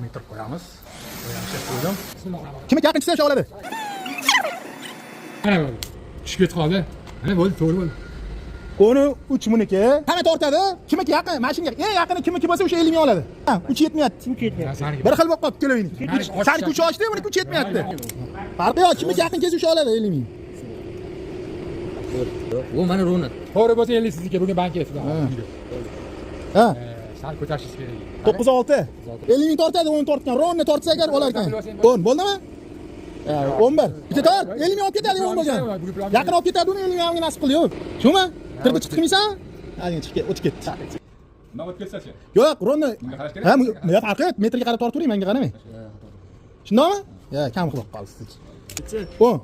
metrib qo'yamiz. Qo'yamiz qo'ydim. Kimga yaqin chiqsa o'sha oladi. Mana bo'ldi. Tushib ketib qoldi. Mana bo'ldi, to'g'ri bo'ldi. Uni 3 miniki. Hamma tortadi. Kimga yaqin, mashinaga eng yaqini kimniki bo'lsa o'sha 50 ming oladi. Ha, 3 yetmayapti. 3 yetmayapti. Bir xil bo'lib qolibdi kelavering. Sani 3 ochdi, uniki 3 yetmayapti. Farqi yo'q, kimga yaqin kelsa o'sha oladi 50 ming. Bu mana runi. To'g'ri bo'lsa 50 sizga bugun bank keladi. Ha. Sal ko'tarishingiz kerak. 96. 50 ming tortadi, 10 tortgan. Ronni tortsa agar olar ekan. 10 bo'ldimi? 11. Bitta tort, 50 ming olib ketadi, 10 bo'lgan. Yaqin olib ketadi, uni 50 mingga nasib qildi, yo'q. Shumi? Kirdi chiqmaysan? Hadi chiqib o'tib ketdi. Nima o'tib ketsa-chi? Yo'q, ronni. Ha, men farqi yo'q, metrga qarab tortib turing, menga qaramang. Shundaymi? Ya, kam qilib qolsiz. 10.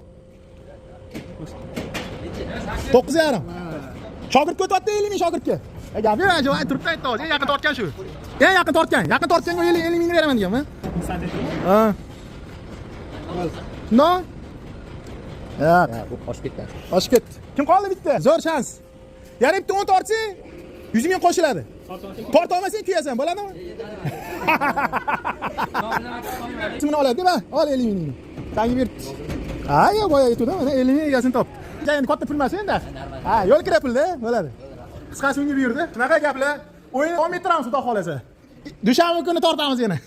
9.5. Shogird ko'tyapti 50 ming shogirdga. Gap yo'q, ajoyib turibdi aytdi hozir. Yaqin tortgan shu. Eng yaqin tortgan. Yaqin tortganga 50 ming beraman deganmi? Ha. No? Ya, Bu oshib ketdi. oshib ketdi. Kim qoldi bitta? Zo'r shans. Yana bitta 10 tortsang, 100 ming qo'shiladi. Torta olmasang kuyasan, bo'ladimi? Kimni oladi, deb? Ol 50 mingni. Sangi ber. Ha, yo boya aytdim, mana 50 ming egasini topdi. Endi katta pul emas endi. Ha, yo'l kira pulda, bo'ladi. Qisqasi unga buyurdi. Shunaqa gaplar. O'yin davom ettiramiz, xudo xolasa. Dushanba kuni tortamiz yana.